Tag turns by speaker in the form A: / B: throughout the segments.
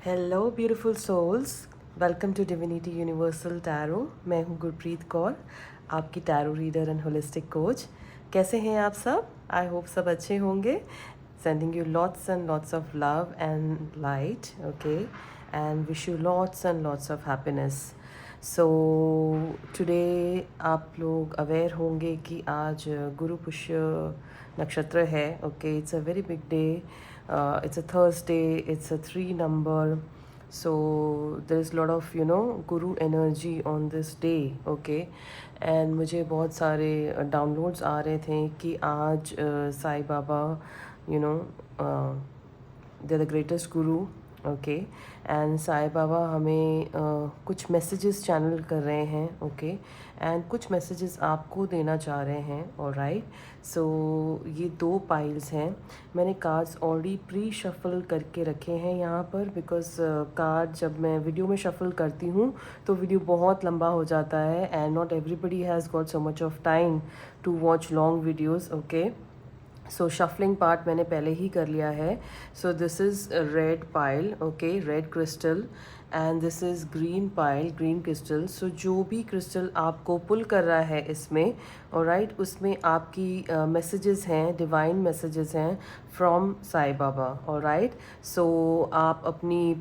A: Hello beautiful souls, welcome to divinity universal tarot. मैं हूँ गुरप्रीत कौर, आपकी tarot reader and holistic coach. कैसे हैं आप सब? आई होप सब अच्छे होंगे। Sending you lots and lots of love and light, okay, and wish you lots and lots of happiness. So today आप लोग अवेयर होंगे कि आज गुरु पुष्य नक्षत्र है। Okay, it's a very big day. It's a Thursday, it's a 3 number, so there's a lot of guru energy on this day. Okay, and मुझे बहुत सारे डाउनलोड्स आ रहे थे कि आज Sai Baba you know they're the greatest guru. Okay, and Sai Baba हमें कुछ messages channel कर रहे हैं. ओके, एंड कुछ मैसेजेस आपको देना चाह रहे हैं. ऑलराइट, सो ये 2 पाइल्स हैं. मैंने कार्ड्स ऑलरेडी प्री शफल करके रखे हैं यहाँ पर, बिकॉज कार्ड जब मैं वीडियो में शफल करती हूँ तो वीडियो बहुत लंबा हो जाता है and not everybody has got so much of time to watch long videos. Okay, so shuffling part मैंने पहले ही कर लिया है. So this is red pile, okay, red crystal, and this is green pile, green crystal. So जो भी crystal आपको पुल कर रहा है इसमें, ऑलराइट, उसमें आपकी मैसेजेस हैं, डिवाइन मैसेजेस हैं फ्रॉम साई बाबा. ऑलराइट, सो आप अपनी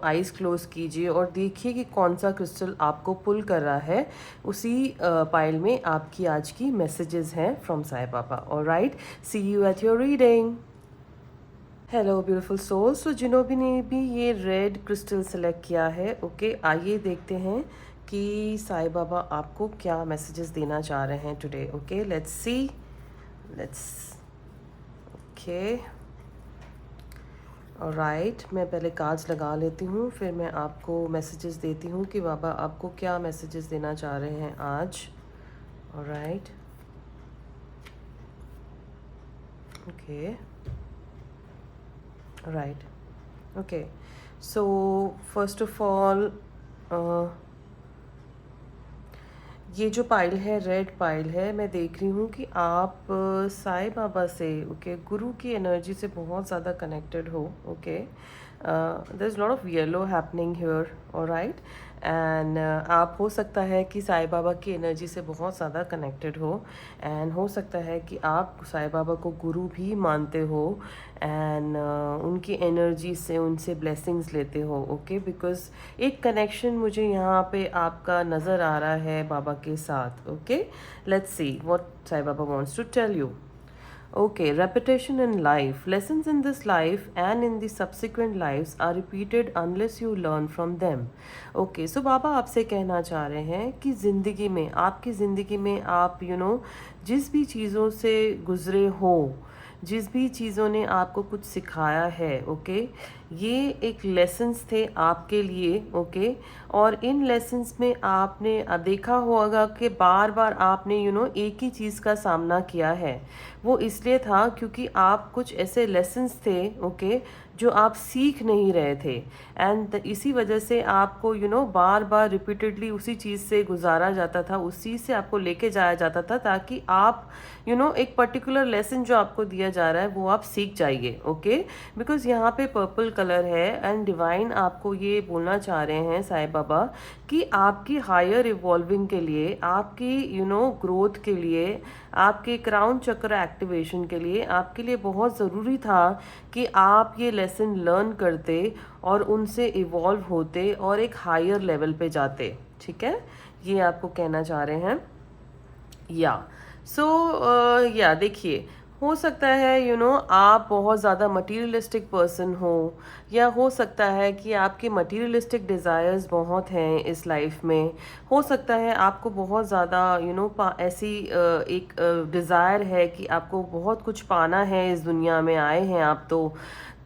A: आइज़ क्लोज कीजिए और देखिए कि कौन सा क्रिस्टल आपको पुल कर रहा है. उसी पाइल में आपकी आज की मैसेजेस हैं from Sai Baba. Alright, see you at your reading. Hello beautiful soul. So जिन्होंने भी ये रेड क्रिस्टल सेलेक्ट किया है, ओके, आइए देखते हैं कि साई बाबा आपको क्या मैसेजेस देना चाह रहे हैं today. Okay, let's C, let's, okay, alright. मैं पहले कार्ड्स लगा लेती हूँ, फिर मैं आपको मैसेजेस देती हूँ कि बाबा आपको क्या मैसेजेस देना चाह रहे हैं आज. Alright, okay, right, okay. So first of all ये जो पाइल है, रेड पाइल है, मैं देख रही हूँ कि आप साई बाबा से, ओके, गुरु की एनर्जी से बहुत ज़्यादा कनेक्टेड हो. Okay, there is lot of yellow happening here. Alright, and आप हो सकता है कि साई बाबा की एनर्जी से बहुत ज़्यादा कनेक्टेड हो, एंड हो सकता है कि आप साई बाबा को गुरु भी मानते हो एंड उनकी एनर्जी से उनसे ब्लेसिंग्स लेते हो. ओके, बिकॉज एक कनेक्शन मुझे यहाँ पे आपका नज़र आ रहा है बाबा के साथ. Okay, let's see what Sai Baba wants to tell you. Okay, repetition in life. Lessons in this life and in the subsequent lives are repeated unless you learn from them. Okay, so बाबा आपसे कहना चाह रहे हैं कि ज़िंदगी में, आपकी ज़िंदगी में आप जिस भी चीज़ों से गुज़रे हो, जिस भी चीज़ों ने आपको कुछ सिखाया है, ओके, ये एक लेसन्स थे आपके लिए. ओके, और इन लेसन्स में आपने देखा होगा कि बार बार आपने एक ही चीज़ का सामना किया है. वो इसलिए था क्योंकि आप कुछ ऐसे लेसन्स थे, ओके, जो आप सीख नहीं रहे थे, एंड इसी वजह से आपको बार बार रिपीटेडली उसी चीज़ से गुजारा जाता था, उस चीज़ से आपको लेके जाया जाता था ताकि आप एक पर्टिकुलर लेसन जो आपको दिया जा रहा है वो आप सीख जाइए. ओके, बिकॉज यहाँ पे पर्पल कलर है एंड डिवाइन आपको ये बोलना चाह रहे हैं साई बाबा कि आपकी हायर इवॉल्विंग के लिए, आपकी ग्रोथ के लिए, आपके क्राउन चक्र एक्टिवेशन के लिए, आपके लिए बहुत ज़रूरी था कि आप ये लेसन लर्न करते और उनसे इवॉल्व होते और एक हायर लेवल पे जाते. ठीक है, ये आपको कहना चाह रहे हैं. या या देखिए, हो सकता है आप बहुत ज़्यादा मटीरियलिस्टिक पर्सन हो, या हो सकता है कि आपके मटीरियलिस्टिक डिज़ायर्स बहुत हैं इस लाइफ में. हो सकता है आपको बहुत ज़्यादा ऐसी एक डिज़ायर है कि आपको बहुत कुछ पाना है, इस दुनिया में आए हैं आप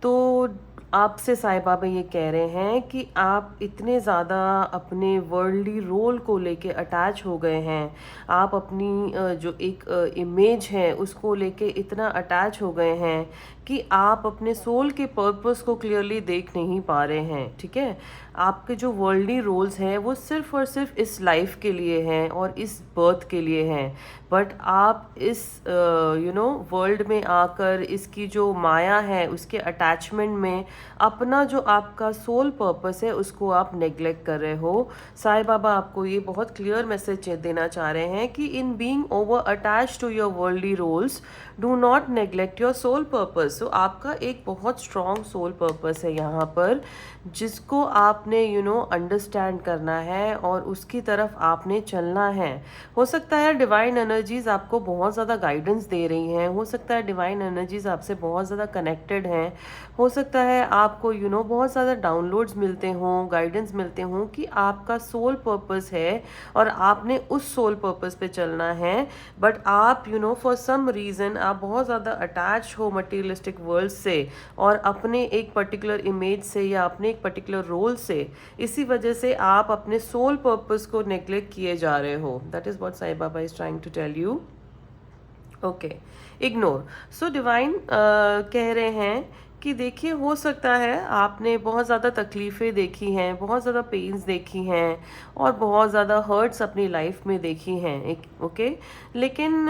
A: तो आपसे साई बाबा ये कह रहे हैं कि आप इतने ज़्यादा अपने वर्ल्डली रोल को लेके अटैच हो गए हैं, आप अपनी जो एक इमेज है उसको लेके इतना अटैच हो गए हैं कि आप अपने सोल के पर्पस को क्लियरली देख नहीं पा रहे हैं, ठीक है। आपके जो वर्ल्डली रोल्स हैं वो सिर्फ और सिर्फ इस लाइफ के लिए हैं और इस बर्थ के लिए हैं, बट आप इस वर्ल्ड में आकर इसकी जो माया है उसके अटैचमेंट में अपना जो आपका सोल पर्पस है उसको आप नेग्लेक्ट कर रहे हो। साईं बाबा आपको ये बहुत क्लियर मैसेज देना चाह रहे हैं कि in being over attach to your worldly roles do not neglect your soul purpose. So आपका एक बहुत स्ट्रॉन्ग सोल पर्पस है यहाँ पर, जिसको आपने अंडरस्टैंड करना है और उसकी तरफ आपने चलना है। हो सकता है डिवाइन एनर्जीज आपको बहुत ज़्यादा गाइडेंस दे रही हैं, हो सकता है डिवाइन एनर्जीज आपसे बहुत ज़्यादा कनेक्टेड हैं, हो सकता है आपको बहुत ज़्यादा डाउनलोड्स मिलते हों, गाइडेंस मिलते हों कि आपका सोल पर्पस है और आपने उस सोल पर्पस पे चलना है। बट आप फॉर सम रीज़न आप बहुत ज़्यादा अटैच हो मटीरियलिस्टिक वर्ल्ड से और अपने एक पर्टिकुलर इमेज से या अपने एक पर्टिकुलर रोल से, इसी वजह से आप अपने सोल पर्पस को नेग्लेक्ट किए जा रहे हो। That is what Sai Baba is trying to tell you. Okay, ignore. So divine कह रहे हैं कि देखिए, हो सकता है आपने बहुत ज़्यादा तकलीफ़ें देखी हैं, बहुत ज़्यादा पेन्स देखी हैं और बहुत ज़्यादा हर्ट्स अपनी लाइफ में देखी हैं, एक ओके। लेकिन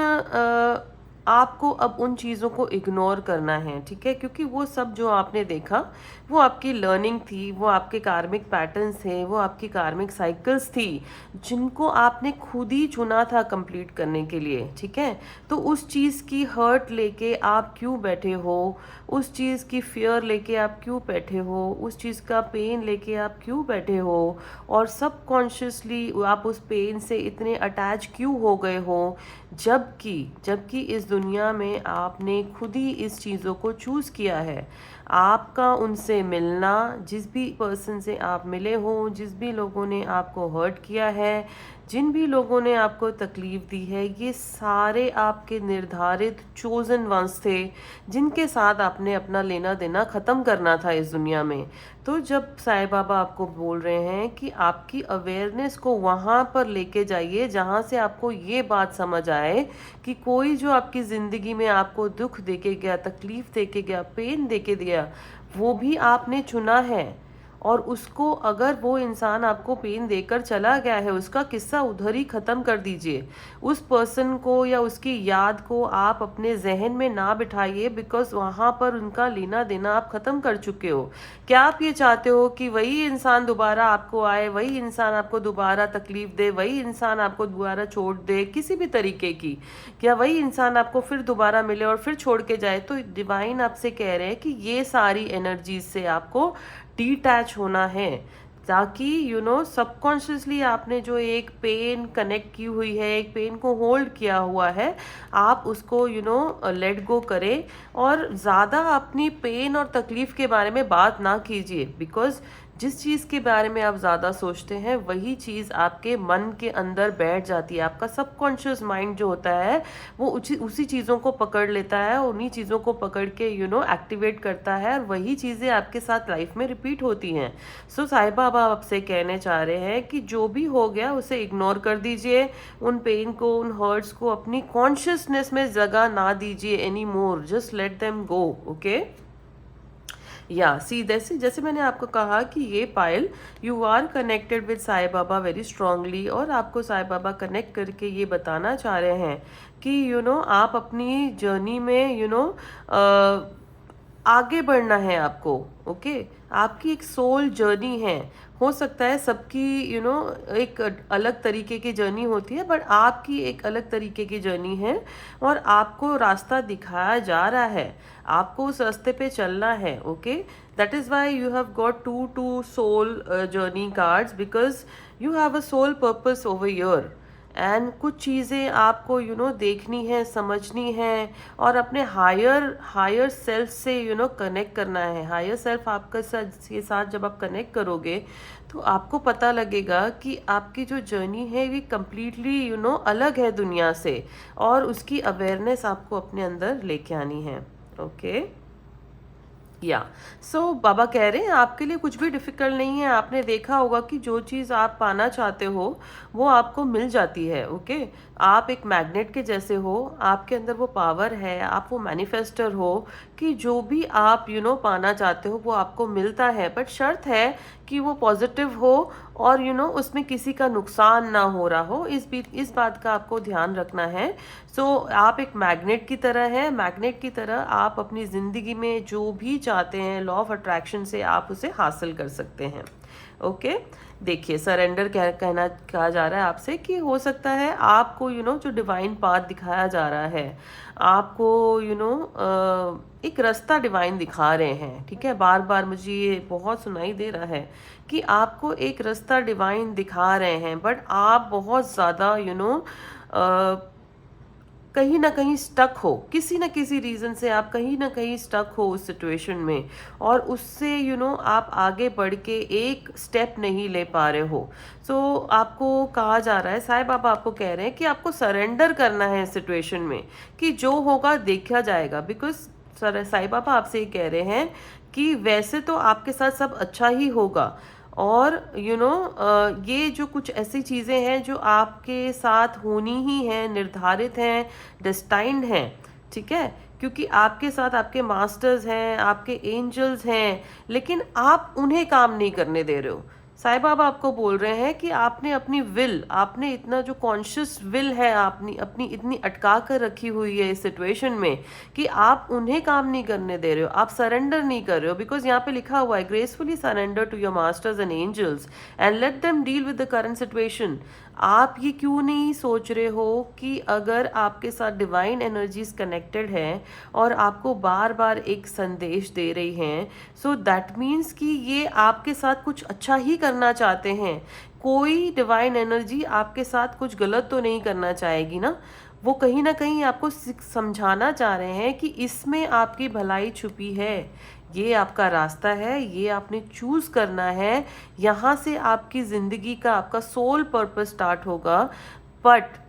A: आपको अब उन चीज़ों को इग्नोर करना है, ठीक है, क्योंकि वो सब जो आपने देखा वो आपकी लर्निंग थी, वो आपके कार्मिक पैटर्न्स थे, वो आपकी कार्मिक साइकिल्स थी जिनको आपने खुद ही चुना था कंप्लीट करने के लिए, ठीक है। तो उस चीज़ की हर्ट लेके आप क्यों बैठे हो, उस चीज़ की फियर लेके आप क्यों बैठे हो, उस चीज़ का पेन लेके आप क्यों बैठे हो और सबकॉन्शियसली आप उस पेन से इतने अटैच क्यों हो गए हो, जबकि इस दुनिया में आपने खुद ही इस चीज़ों को चूज़ किया है। आपका उनसे मिलना, जिस भी पर्सन से आप मिले हो, जिस भी लोगों ने आपको हर्ट किया है, जिन भी लोगों ने आपको तकलीफ़ दी है, ये सारे आपके निर्धारित चोज़न वंस थे जिनके साथ आपने अपना लेना देना ख़त्म करना था इस दुनिया में। तो जब साईं बाबा आपको बोल रहे हैं कि आपकी अवेयरनेस को वहाँ पर लेके जाइए जहाँ से आपको ये बात समझ आए कि कोई जो आपकी ज़िंदगी में आपको दुख देके गया, तकलीफ़ देके गया, पेन देके दिया, वो भी आपने चुना है। और उसको, अगर वो इंसान आपको पेन देकर चला गया है, उसका किस्सा उधर ही ख़त्म कर दीजिए। उस पर्सन को या उसकी याद को आप अपने जहन में ना बिठाइए, बिकॉज वहाँ पर उनका लेना देना आप ख़त्म कर चुके हो। क्या आप ये चाहते हो कि वही इंसान दोबारा आपको आए, वही इंसान आपको दोबारा तकलीफ़ दे, वही इंसान आपको दोबारा छोड़ दे किसी भी तरीके की? क्या वही इंसान आपको फिर दोबारा मिले और फिर छोड़ के जाए? तो डिवाइन आपसे कह रहे हैं कि ये सारी एनर्जीज से आपको डिटैच होना है, ताकि सबकॉन्शियसली आपने जो एक पेन कनेक्ट की हुई है, एक पेन को होल्ड किया हुआ है, आप उसको लेट गो करें और ज़्यादा अपनी पेन और तकलीफ़ के बारे में बात ना कीजिए। बिकॉज जिस चीज़ के बारे में आप ज़्यादा सोचते हैं वही चीज़ आपके मन के अंदर बैठ जाती है। आपका सबकॉन्शियस माइंड जो होता है वो उसी चीज़ों को पकड़ लेता है, उन्हीं चीज़ों को पकड़ के एक्टिवेट करता है और वही चीज़ें आपके साथ लाइफ में रिपीट होती हैं। सो साईं बाबा आपसे कहने चाह रहे हैं कि जो भी हो गया उसे इग्नोर कर दीजिए, उन पेन को, उन हर्ट्स को अपनी कॉन्शियसनेस में जगह ना दीजिए any more, just let them go. Okay, ya see, जैसे मैंने आपको कहा कि ये pile, you are connected with Sai Baba very strongly, और आपको साईं बाबा कनेक्ट करके ये बताना चाह रहे हैं कि आप अपनी जर्नी में आगे बढ़ना है आपको। ओके, आपकी एक सोल जर्नी है। हो सकता है सबकी एक अलग तरीके की जर्नी होती है, बट आपकी एक अलग तरीके की जर्नी है और आपको रास्ता दिखाया जा रहा है, आपको उस रास्ते पे चलना है। Okay, that is why you have got to soul journey cards, because you have a soul purpose over your. And कुछ चीज़ें आपको देखनी है, समझनी है और अपने हायर सेल्फ से कनेक्ट करना है। हायर सेल्फ आपके साथ जब आप कनेक्ट करोगे तो आपको पता लगेगा कि आपकी जो जर्नी है ये कम्प्लीटली अलग है दुनिया से, और उसकी अवेयरनेस आपको अपने अंदर लेके आनी है। ओके, या सो बाबा कह रहे हैं आपके लिए कुछ भी डिफ़िकल्ट नहीं है। आपने देखा होगा कि जो चीज़ आप पाना चाहते हो वो आपको मिल जाती है। ओके, आप एक मैग्नेट के जैसे हो, आपके अंदर वो पावर है, आप वो मैनिफेस्टर हो कि जो भी आप पाना चाहते हो वो आपको मिलता है। बट शर्त है कि वो पॉजिटिव हो और उसमें किसी का नुकसान ना हो रहा हो। इस बात का आपको ध्यान रखना है। सो आप एक मैग्नेट की तरह हैं। मैग्नेट की तरह आप अपनी ज़िंदगी में जो भी चाहते हैं लॉ ऑफ अट्रैक्शन से आप उसे हासिल कर सकते हैं। ओके, देखिए सरेंडर कहा जा रहा है आपसे कि हो सकता है आपको जो डिवाइन पाथ दिखाया जा रहा है, आपको एक रास्ता डिवाइन दिखा रहे हैं। ठीक है, बार बार मुझे ये बहुत सुनाई दे रहा है कि आपको एक रास्ता डिवाइन दिखा रहे हैं, बट आप बहुत ज़्यादा कहीं ना कहीं स्टक हो, किसी ना किसी रीज़न से आप कहीं ना कहीं स्टक हो उस सिचुएशन में, और उससे आप आगे बढ़ के एक स्टेप नहीं ले पा रहे हो। सो आपको कहा जा रहा है, साईं बाबा आपको कह रहे हैं कि आपको सरेंडर करना है इस सिचुएशन में, कि जो होगा देखा जाएगा। बिकॉज साईं बाबा आपसे ये कह रहे हैं कि वैसे तो आपके साथ सब अच्छा ही होगा, और ये जो कुछ ऐसी चीज़ें हैं जो आपके साथ होनी ही हैं, निर्धारित हैं, डेस्टाइंड हैं। ठीक है, क्योंकि आपके साथ आपके मास्टर्स हैं, आपके एंजल्स हैं, लेकिन आप उन्हें काम नहीं करने दे रहे हो। साईं बाबा आपको बोल रहे हैं कि आपने अपनी विल, आपने इतना जो कॉन्शियस विल है आपने अपनी इतनी अटका कर रखी हुई है इस सिचुएशन में कि आप उन्हें काम नहीं करने दे रहे हो, आप सरेंडर नहीं कर रहे हो। बिकॉज यहाँ पे लिखा हुआ है gracefully surrender to your masters and angels and let them deal with the current situation. आप ये क्यों नहीं सोच रहे हो कि अगर आपके साथ डिवाइन एनर्जीज कनेक्टेड हैं और आपको बार बार एक संदेश दे रही हैं, सो दैट मीन्स कि ये आपके साथ कुछ अच्छा ही करना चाहते हैं। कोई डिवाइन एनर्जी आपके साथ कुछ गलत तो नहीं करना चाहेगी ना। वो कहीं ना कहीं आपको समझाना चाह रहे हैं कि इसमें आपकी भलाई छुपी है, ये आपका रास्ता है, ये आपने चूज करना है। यहाँ से आपकी ज़िंदगी का आपका सोल पर्पस स्टार्ट होगा। बट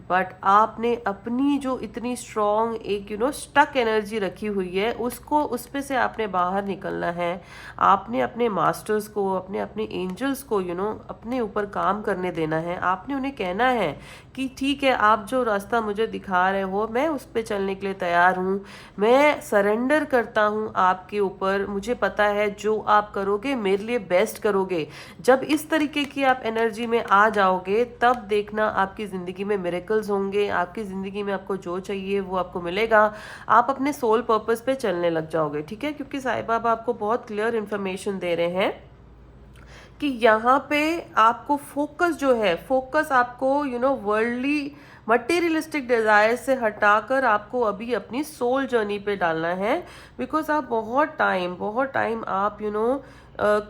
A: बट आपने अपनी जो इतनी स्ट्रॉन्ग एक स्टक एनर्जी रखी हुई है उसको, उस पे से आपने बाहर निकलना है। आपने अपने मास्टर्स को, अपने अपने एंजल्स को अपने ऊपर काम करने देना है। आपने उन्हें कहना है कि ठीक है, आप जो रास्ता मुझे दिखा रहे हो मैं उस पर चलने के लिए तैयार हूँ, मैं सरेंडर करता हूँ आपके ऊपर। मुझे पता है जो आप करोगे मेरे लिए बेस्ट करोगे। जब इस तरीके की आप एनर्जी में आ जाओगे तब देखना आपकी ज़िंदगी में मिरेकल्स होंगे, आपकी ज़िंदगी में आपको जो चाहिए वो आपको मिलेगा। आप अपने सोल पर्पस पे चलने लग जाओगे। ठीक है, क्योंकि साईं बाबा आपको बहुत क्लियर इन्फॉर्मेशन दे रहे हैं कि यहाँ पे आपको फोकस जो है, फोकस आपको वर्ल्डली मटेरियलिस्टिक डिज़ायर से हटाकर आपको अभी अपनी सोल जर्नी पे डालना है। बिकॉज आप बहुत टाइम आप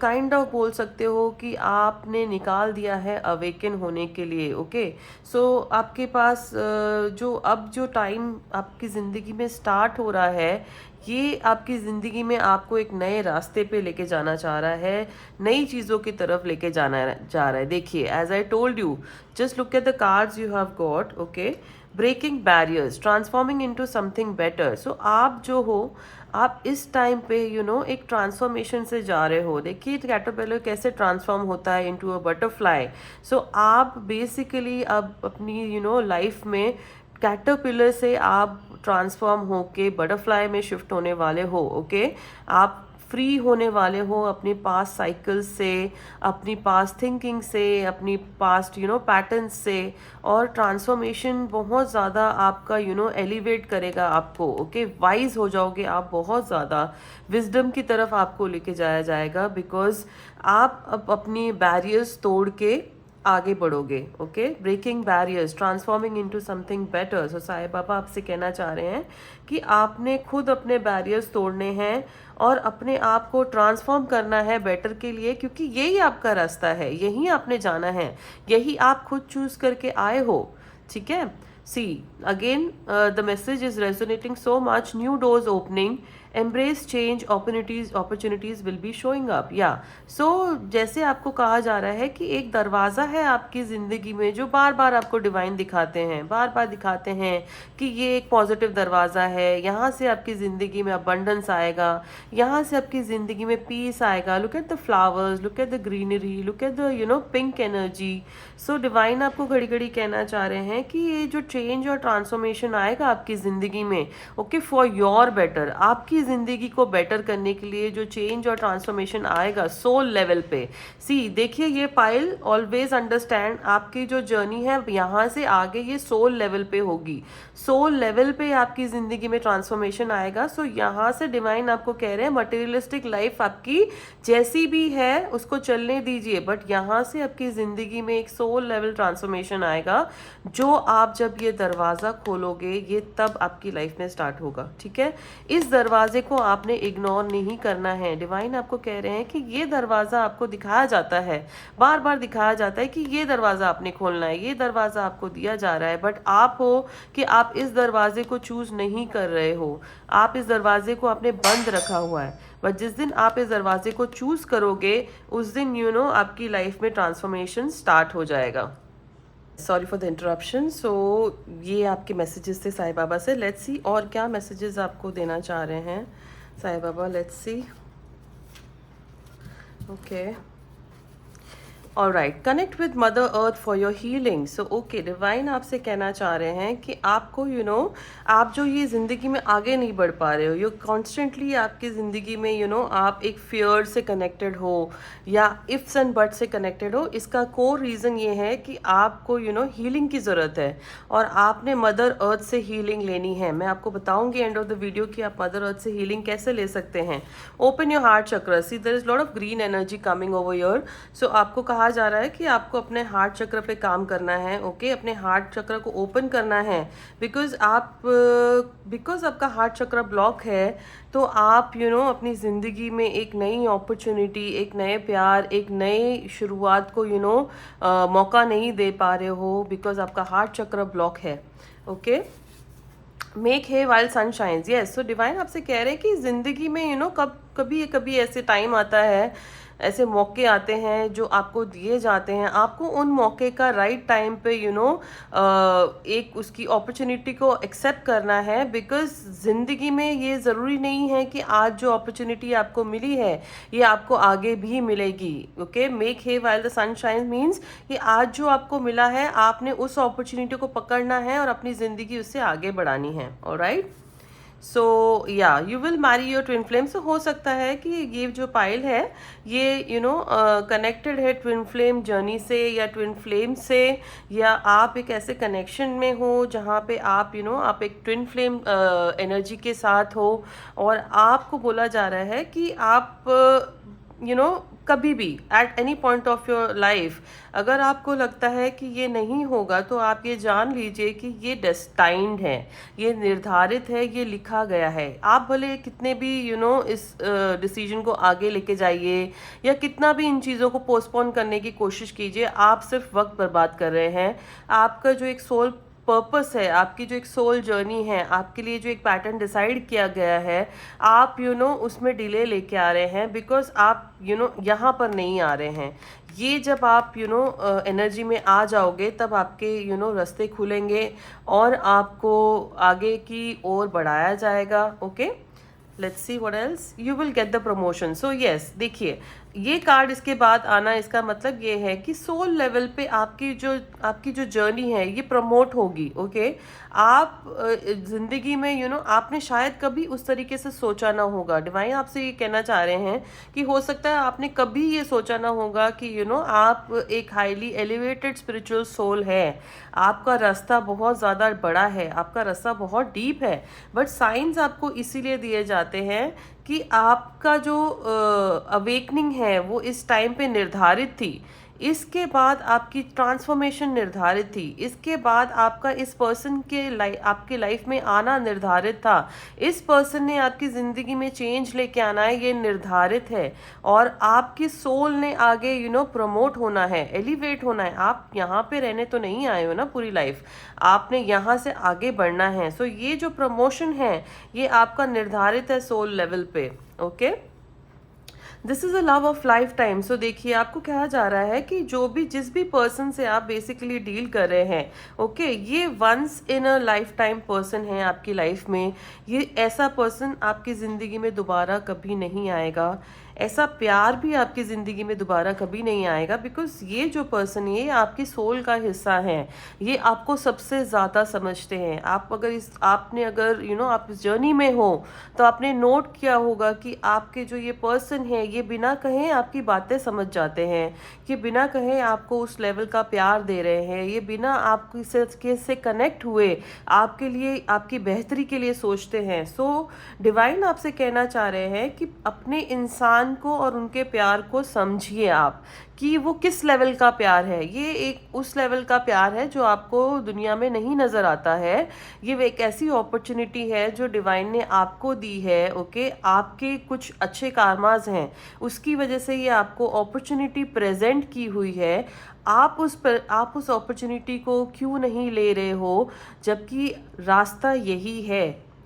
A: काइंड ऑफ बोल सकते हो कि आपने निकाल दिया है अवेकन होने के लिए। ओके, सो आपके पास जो टाइम आपकी ज़िंदगी में स्टार्ट हो रहा है, ये आपकी ज़िंदगी में आपको एक नए रास्ते पे लेके जाना चाह रहा है, नई चीज़ों की तरफ लेके जाना जा रहा है। देखिए, as I told you, just look at the cards you have got. Okay, breaking barriers, transforming into something better. So आप जो हो, आप इस टाइम पे एक ट्रांसफॉर्मेशन से जा रहे हो। देखिए कैटरपिलर कैसे ट्रांसफॉर्म होता है इनटू अ बटरफ्लाई। सो आप बेसिकली अब अपनी लाइफ में कैटरपिलर से आप ट्रांसफॉर्म होके बटरफ्लाई में शिफ्ट होने वाले हो। ओके, आप फ्री होने वाले हो अपनी पास्ट साइकिल्स से, अपनी पास्ट थिंकिंग से, अपनी पास्ट पैटर्न्स से, और ट्रांसफॉर्मेशन बहुत ज़्यादा आपका एलिवेट करेगा आपको। ओके, वाइज हो जाओगे आप, बहुत ज़्यादा विजडम की तरफ आपको लेके जाया जाएगा। बिकॉज आप अब अपनी बैरियर्स तोड़ के आगे बढ़ोगे। Okay, breaking barriers, transforming into something better. So Sai Baba आपसे कहना चाह रहे हैं कि आपने खुद अपने बैरियर्स तोड़ने हैं और अपने आप को ट्रांसफॉर्म करना है बेटर के लिए, क्योंकि यही आपका रास्ता है, यही आपने जाना है, यही आप खुद चूज करके आए हो। ठीक है, see again the message is resonating so much, new doors opening embrace change, opportunities will be showing up. Ya so जैसे आपको कहा जा रहा है कि एक दरवाज़ा है आपकी ज़िंदगी में जो बार बार आपको डिवाइन दिखाते हैं, बार बार दिखाते हैं कि ये एक पॉजिटिव दरवाज़ा है, यहाँ से आपकी ज़िंदगी में अबंडेंस आएगा, यहाँ से आपकी ज़िंदगी में पीस आएगा। Look at the flowers, look at the greenery, look at the pink energy. So divine आपको घड़ी घड़ी कहना चाह रहे हैं कि ये जो चेंज और ट्रांसफॉर्मेशन आएगा आपकी ज़िंदगी में, ओके, फॉर योर बेटर, आपकी ज़िंदगी को बेटर करने के लिए जो चेंज और ट्रांसफॉर्मेशन आएगा सोल लेवल पे। सी देखिए, ये पाइल ऑलवेज अंडरस्टैंड आपकी जो जर्नी है यहाँ से आगे ये सोल लेवल पे होगी, सोल लेवल पे आपकी ज़िंदगी में ट्रांसफॉर्मेशन आएगा। सो यहाँ से डिवाइन आपको कह रहे हैं मटेरियलिस्टिक लाइफ आपकी जैसी भी है उसको चलने दीजिए, बट यहाँ से आपकी ज़िंदगी में एक सोल लेवल ट्रांसफॉर्मेशन आएगा जो आप जब ये दरवाज़ा खोलोगे ये तब आपकी लाइफ में स्टार्ट होगा। ठीक है, इस दरवाजे को आपने इग्नोर नहीं करना है। डिवाइन आपको कह रहे हैं कि ये दरवाज़ा आपको दिखाया जाता है, बार बार दिखाया जाता है कि ये दरवाज़ा आपने खोलना है, ये दरवाज़ा आपको दिया जा रहा है, बट आप हो कि आप इस दरवाजे को चूज़ नहीं कर रहे हो, आप इस दरवाजे को आपने बंद रखा हुआ है। बट जिस दिन आप इस दरवाजे को चूज़ करोगे उस दिन आपकी लाइफ में ट्रांसफॉर्मेशन स्टार्ट हो जाएगा। Sorry for the interruption. So ये आपके मैसेजेस थे साईं बाबा से। लेट्स सी और क्या मैसेजेस आपको देना चाह रहे हैं Sai Baba. Let's see. Okay, alright, connect with mother earth for your healing. So okay, divine आपसे कहना चाह रहे हैं कि आपको आप जो ये ज़िंदगी में आगे नहीं बढ़ पा रहे हो, ये कॉन्स्टेंटली आपकी ज़िंदगी में आप एक फियर से कनेक्टेड हो या इफ्स एंड बट्स से कनेक्टेड हो। इसका कोर रीज़न ये है कि आपको हीलिंग की ज़रूरत है और आपने मदर अर्थ से हीलिंग लेनी है। मैं आपको बताऊंगी एंड ऑफ द वीडियो कि आप मदर अर्थ से हीलिंग कैसे ले सकते हैं। Open your heart chakra. See there is lot of green energy coming over your. So आपको कहा जा रहा है कि आपको अपने हार्ट चक्र पे काम करना है। ओके, अपने हार्ट चक्र को ओपन करना है बिकॉज आपका हार्ट चक्र ब्लॉक है तो आप अपनी ज़िंदगी में एक नई अपॉर्चुनिटी, एक नए प्यार, एक नई शुरुआत को मौका नहीं दे पा रहे हो बिकॉज आपका हार्ट चक्र ब्लॉक है। ओके, मेक है वाइल सनशाइन्स। यस, सो डिवाइन आपसे कह रहे हैं कि ज़िंदगी में कभी ऐसे टाइम आता है, ऐसे मौके आते हैं जो आपको दिए जाते हैं, आपको उन मौके का राइट टाइम पे एक उसकी अपॉर्चुनिटी को एक्सेप्ट करना है बिकॉज ज़िंदगी में ये ज़रूरी नहीं है कि आज जो अपॉर्चुनिटी आपको मिली है ये आपको आगे भी मिलेगी। ओके, मेक है वाइल द सनशाइन मीन्स कि आज जो आपको मिला है आपने उस अपॉर्चुनिटी को पकड़ना है और अपनी ज़िंदगी उससे आगे बढ़ानी है। ऑलराइट, सो या you will marry your twin flame. से हो सकता है कि ये जो पाइल है ये कनेक्टेड है ट्विन फ्लेम जर्नी से या ट्विन फ्लेम से, या आप एक ऐसे कनेक्शन में हो जहाँ पे आप आप एक ट्विन फ्लेम एनर्जी के साथ हो और आपको बोला जा रहा है कि आप कभी भी at any point of your life अगर आपको लगता है कि ये नहीं होगा तो आप ये जान लीजिए कि ये डेस्टाइंड है, ये निर्धारित है, ये लिखा गया है। आप भले कितने भी इस डिसीजन को आगे लेके जाइए या कितना भी इन चीज़ों को पोस्टपोन करने की कोशिश कीजिए, आप सिर्फ वक्त बर्बाद कर रहे हैं। आपका जो एक सोल पर्पस है, आपकी जो एक सोल जर्नी है, आपके लिए जो एक पैटर्न डिसाइड किया गया है, आप उसमें डिले लेके आ रहे हैं बिकॉज आप यहाँ पर नहीं आ रहे हैं। ये जब आप एनर्जी में आ जाओगे तब आपके रास्ते खुलेंगे और आपको आगे की ओर बढ़ाया जाएगा। Okay, let's see what else. You will get the promotion. So yes, देखिए ये कार्ड इसके बाद आना, इसका मतलब ये है कि सोल लेवल पे आपकी जो जर्नी है ये प्रमोट होगी। ओके, आप ज़िंदगी में आपने शायद कभी उस तरीके से सोचा ना होगा। डिवाइन आपसे ये कहना चाह रहे हैं कि हो सकता है आपने कभी ये सोचा ना होगा कि आप एक हाईली एलिवेटेड स्पिरिचुअल सोल है, आपका रास्ता बहुत ज़्यादा बड़ा है, आपका रास्ता बहुत डीप है, बट साइंस आपको इसीलिए दिए जाते हैं कि आपका जो अवेकनिंग है वो इस टाइम पे निर्धारित थी, इसके बाद आपकी ट्रांसफॉर्मेशन निर्धारित थी, इसके बाद आपका इस पर्सन के आपके लाइफ में आना निर्धारित था, इस पर्सन ने आपकी ज़िंदगी में चेंज लेके आना है, ये निर्धारित है। और आपकी सोल ने आगे प्रमोट होना है, एलिवेट होना है। आप यहाँ पे रहने तो नहीं आए हो ना पूरी लाइफ, आपने यहाँ से आगे बढ़ना है। सो ये जो प्रमोशन है ये आपका निर्धारित है सोल लेवल पे। Okay, this is a love of lifetime. So देखिए, आपको कहा जा रहा है कि जिस भी पर्सन से आप बेसिकली डील कर रहे हैं, ओके, ये once in a lifetime person है आपकी लाइफ में। ये ऐसा पर्सन आपकी ज़िंदगी में दोबारा कभी नहीं आएगा, ऐसा प्यार भी आपकी ज़िंदगी में दोबारा कभी नहीं आएगा, बिकॉज ये जो पर्सन ये आपकी सोल का हिस्सा है, ये आपको सबसे ज़्यादा समझते हैं। आपने अगर आप इस जर्नी में हो तो आपने नोट किया होगा कि आपके जो ये पर्सन है ये बिना कहे आपकी बातें समझ जाते हैं, ये बिना कहे आपको उस लेवल का प्यार दे रहे हैं, ये बिना आपकी से कनेक्ट हुए आपके लिए, आपकी बेहतरी के लिए सोचते हैं। सो डिवाइन आपसे कहना चाह रहे हैं कि अपने इंसान को और उनके प्यार को समझिए आप, कि वो किस लेवल का प्यार है। ये एक उस लेवल का प्यार है जो आपको दुनिया में नहीं नज़र आता है। ये एक ऐसी अपॉर्चुनिटी है जो डिवाइन ने आपको दी है। ओके, आपके कुछ अच्छे कारमाज हैं, उसकी वजह से ये आपको अपॉर्चुनिटी प्रेजेंट की हुई है। आप उस अपॉर्चुनिटी को क्यों नहीं ले रहे हो, जबकि रास्ता यही है,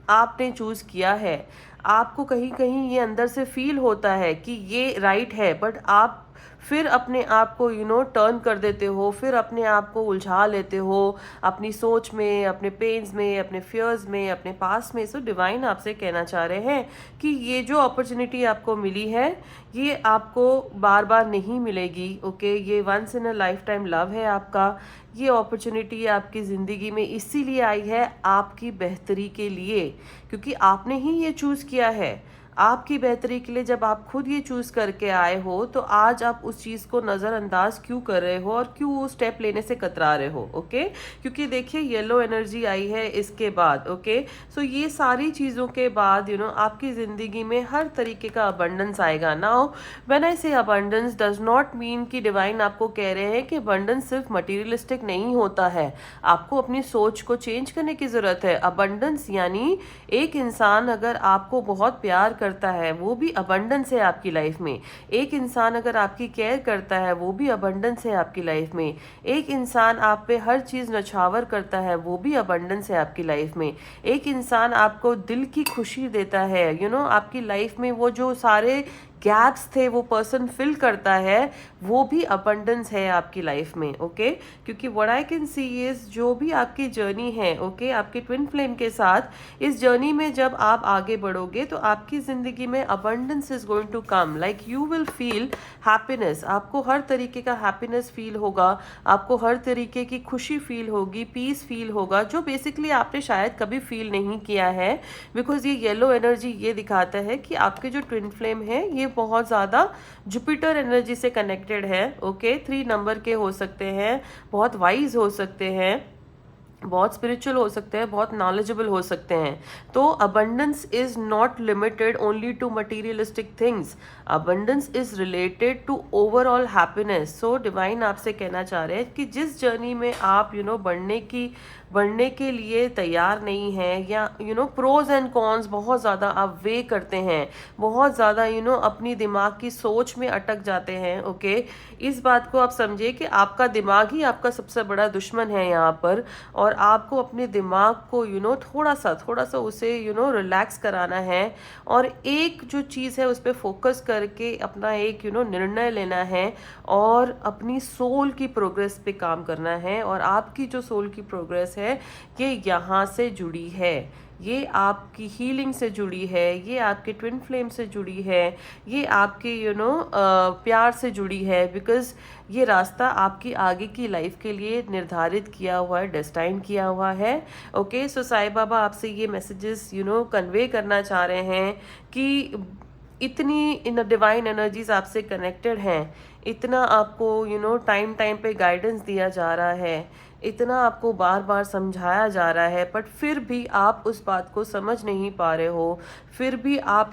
A: आपने चूज़ किया है। आपको कहीं कहीं ये अंदर से फील होता है कि ये राइट है, बट आप फिर अपने आप को टर्न कर देते हो, फिर अपने आप को उलझा लेते हो अपनी सोच में, अपने पेन्स में, अपने फियर्स में, अपने पास में। सो डिवाइन आपसे कहना चाह रहे हैं कि ये जो अपॉर्चुनिटी आपको मिली है ये आपको बार बार नहीं मिलेगी। ओके, ये once in a lifetime love है आपका। ये अपॉर्चुनिटी आपकी ज़िंदगी में इसीलिए आई है, आपकी बेहतरी के लिए, क्योंकि आपने ही ये चूज़ किया है आपकी बेहतरी के लिए। जब आप खुद ये चूज़ करके आए हो तो आज आप उस चीज़ को नज़रअंदाज क्यों कर रहे हो और क्यों वो स्टेप लेने से कतरा रहे हो। ओके, क्योंकि देखिए येलो एनर्जी आई है इसके बाद। ओके, सो ये सारी चीज़ों के बाद आपकी ज़िंदगी में हर तरीके का अबंडेंस आएगा। नाउ व्हेन आई से अबंडेंस डज नॉट मीन कि डिवाइन आपको कह रहे हैं कि अबंडेंस सिर्फ मटीरियलिस्टिक नहीं होता है, आपको अपनी सोच को चेंज करने की ज़रूरत है। अबंडेंस यानी एक इंसान अगर आपको बहुत प्यार करता है वो भी अबंडेंस है आपकी लाइफ में। एक इंसान अगर आपकी केयर करता है वो भी अबंडेंस है आपकी लाइफ में। एक इंसान आप पे हर चीज़ नछावर करता है वो भी अबंडेंस है आपकी लाइफ में। एक इंसान आपको दिल की खुशी देता है, आपकी लाइफ में वो जो सारे गैप्स थे वो पर्सन फिल करता है, वो भी अबंडेंस है आपकी लाइफ में। ओके, क्योंकि what I can see is जो भी आपकी जर्नी है, ओके, आपके ट्विन फ्लेम के साथ इस जर्नी में जब आप आगे बढ़ोगे तो आपकी ज़िंदगी में abundance is going to come. Like you will feel happiness, आपको हर तरीके का हैप्पीनेस फील होगा, आपको हर तरीके की खुशी फील होगी, पीस फील होगा, जो बेसिकली आपने शायद कभी फील नहीं किया है। बिकॉज ये येलो एनर्जी ये दिखाता है कि आपके जो ट्विन फ्लेम है ये बहुत ज़्यादा जुपिटर एनर्जी से कनेक्टेड है। ओके, 3 नंबर के हो सकते हैं, बहुत वाइज हो सकते हैं, बहुत स्पिरिचुअल हो सकते हैं, बहुत नॉलेजेबल हो सकते हैं। तो abundance is not limited only to materialistic things, abundance is related to overall happiness. So divine आपसे कहना चाह रहे हैं कि जिस जर्नी में आप बढ़ने के लिए तैयार नहीं हैं, या प्रोज एंड कॉन्स बहुत ज़्यादा आप वे करते हैं, बहुत ज़्यादा अपनी दिमाग की सोच में अटक जाते हैं। ओके, इस बात को आप समझिए कि आपका दिमाग ही आपका सबसे बड़ा दुश्मन है यहाँ पर, और आपको अपने दिमाग को थोड़ा सा उसे रिलैक्स कराना है, और एक जो चीज़ है उस पर फोकस करके अपना एक निर्णय लेना है, और अपनी सोल की प्रोग्रेस पे काम करना है। और आपकी जो सोल की प्रोग्रेस है ये यहाँ से जुड़ी है, ये आपकी हीलिंग से जुड़ी है, ये आपके ट्विन फ्लेम से जुड़ी है, ये आपके प्यार से जुड़ी है। बिकॉज ये रास्ता आपकी आगे की लाइफ के लिए निर्धारित किया हुआ है, डेस्टाइन किया हुआ है। ओके, सो साईं बाबा आपसे ये मैसेजेस कन्वे करना चाह रहे हैं कि इतनी इन डिवाइन एनर्जीज आपसे कनेक्टेड हैं, इतना आपको टाइम टाइम पे गाइडेंस दिया जा रहा है, इतना आपको बार बार समझाया जा रहा है, बट फिर भी आप उस बात को समझ नहीं पा रहे हो, फिर भी आप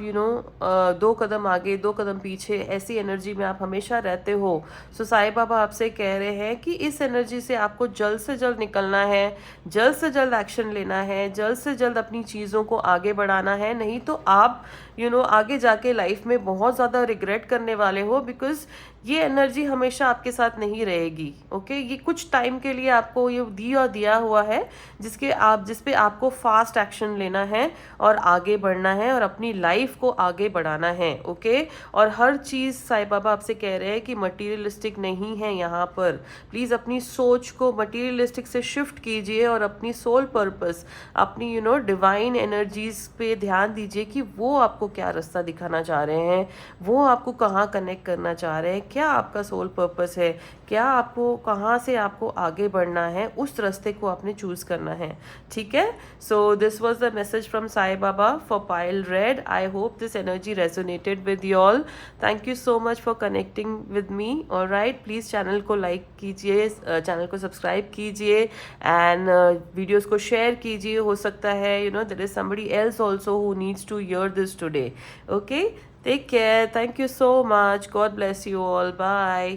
A: दो कदम आगे दो कदम पीछे ऐसी एनर्जी में आप हमेशा रहते हो। सो साईं बाबा आपसे कह रहे हैं कि इस एनर्जी से आपको जल्द से जल्द निकलना है, जल्द से जल्द एक्शन लेना है, जल्द से जल्द अपनी चीज़ों को आगे बढ़ाना है, नहीं तो आप आगे जाके लाइफ में बहुत ज़्यादा रिग्रेट करने वाले हो, बिकॉज ये एनर्जी हमेशा आपके साथ नहीं रहेगी। ओके, ये कुछ टाइम के लिए आपको ये दिया हुआ है, जिस पे आपको फास्ट एक्शन लेना है और आगे बढ़ना है और अपनी लाइफ को आगे बढ़ाना है। ओके, और हर चीज़ साईं बाबा आपसे कह रहे हैं कि मटीरियलिस्टिक नहीं है यहाँ पर। प्लीज़ अपनी सोच को मटीरियलिस्टिक से शिफ्ट कीजिए और अपनी सोल पर्पस, अपनी डिवाइन एनर्जीज पे ध्यान दीजिए कि वो आपको क्या रास्ता दिखाना चाह रहे हैं, वो आपको कहाँ कनेक्ट करना चाह रहे हैं, क्या आपका सोल पर्पस है, क्या आपको कहाँ से आपको आगे बढ़ना है, उस रास्ते को आपने चूज करना है। ठीक है, so this was the message from Sai Baba for pile red. I hope this energy resonated with you all. Thank you so much for connecting with me. Alright, please channel को लाइक कीजिए, चैनल को subscribe कीजिए and videos को share कीजिए। हो सकता है there is somebody else also who needs to hear this today. Okay, take care, thank you so much, God bless you all, bye.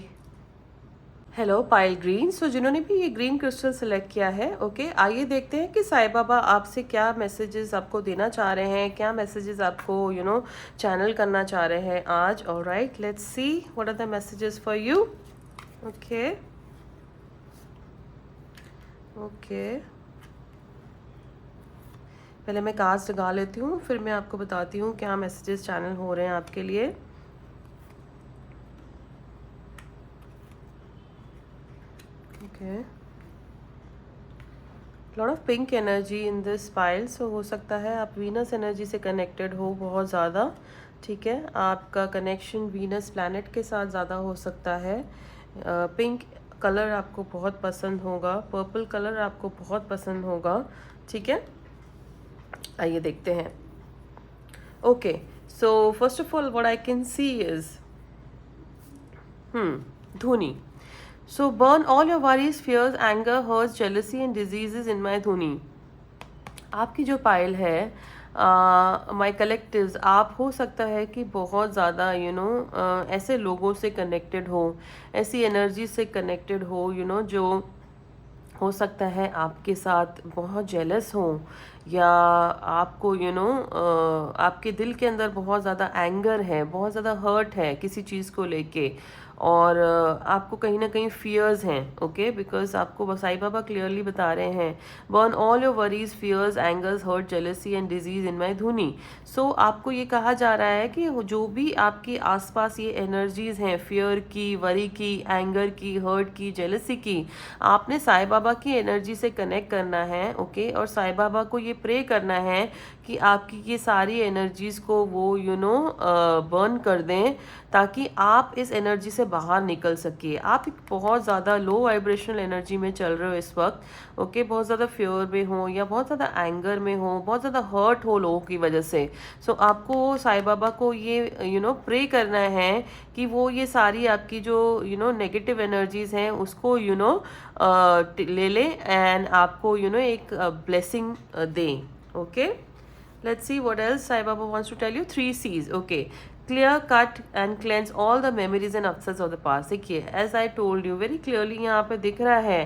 A: Hello pile green. So जिन्होंने भी ये green crystal select किया है, okay, आइए देखते हैं कि साईं बाबा आपसे क्या मैसेजेस आपको देना चाह रहे हैं, क्या मैसेजेस आपको चैनल करना चाह रहे हैं आज। Alright, let's see what are the messages for you. Okay okay, पहले मैं कार्ड्स लगा लेती हूँ, फिर मैं आपको बताती हूँ क्या मैसेजेस चैनल हो रहे हैं आपके लिए। Okay, lot of pink energy in this pile. So हो सकता है आप वीनस एनर्जी से कनेक्टेड हो बहुत ज़्यादा। ठीक है, आपका कनेक्शन वीनस प्लैनेट के साथ ज़्यादा हो सकता है। पिंक कलर आपको बहुत पसंद होगा, पर्पल कलर आपको बहुत पसंद होगा। ठीक है, आइए देखते हैं। Okay, so first of all what I can see is धुनी। So burn all your worries, fears, anger, hurts, jealousy and diseases in my धुनी। आपकी जो पाइल है माई कलेक्टिव्स, आप हो सकता है कि बहुत ज़्यादा ऐसे लोगों से कनेक्टेड हो, ऐसी एनर्जी से कनेक्टेड हो जो हो सकता है आपके साथ बहुत जेलस हो, या आपको आपके दिल के अंदर बहुत ज़्यादा एंगर है, बहुत ज़्यादा हर्ट है किसी चीज़ को लेके, और आपको कहीं ना कहीं फियर्स हैं। ओके, बिकॉज आपको साईं बाबा क्लियरली बता रहे हैं burn all your worries, fears, angers, hurt, jealousy and disease in my dhuni. So आपको ये कहा जा रहा है कि जो भी आपके आसपास ये एनर्जीज हैं, फियर की, वरी की, एंगर की, हर्ट की, जेलसी की, आपने साईं बाबा की एनर्जी से कनेक्ट करना है। ओके, और साईं बाबा को ये प्रे करना है कि आपकी ये सारी एनर्जीज को वो बर्न कर दें, ताकि आप इस एनर्जी से बाहर निकल सके। आप एक बहुत ज़्यादा लो वाइब्रेशनल एनर्जी में चल रहे हो इस वक्त। ओके, बहुत ज़्यादा फ्योर में हो, या बहुत ज़्यादा एंगर में हो, बहुत ज़्यादा हर्ट हो लोगों की वजह से। सो आपको साईं बाबा को ये प्रे करना है कि वो ये सारी आपकी जो नेगेटिव एनर्जीज हैं उसको ले लें एंड आपको एक ब्लेसिंग दें। Okay, let's see what else Sai Baba wants to tell you. 3 C's. Okay, clear, cut and cleanse all the memories and upsets of the past. देखिए, as I told you very clearly, यहाँ पे दिख रहा है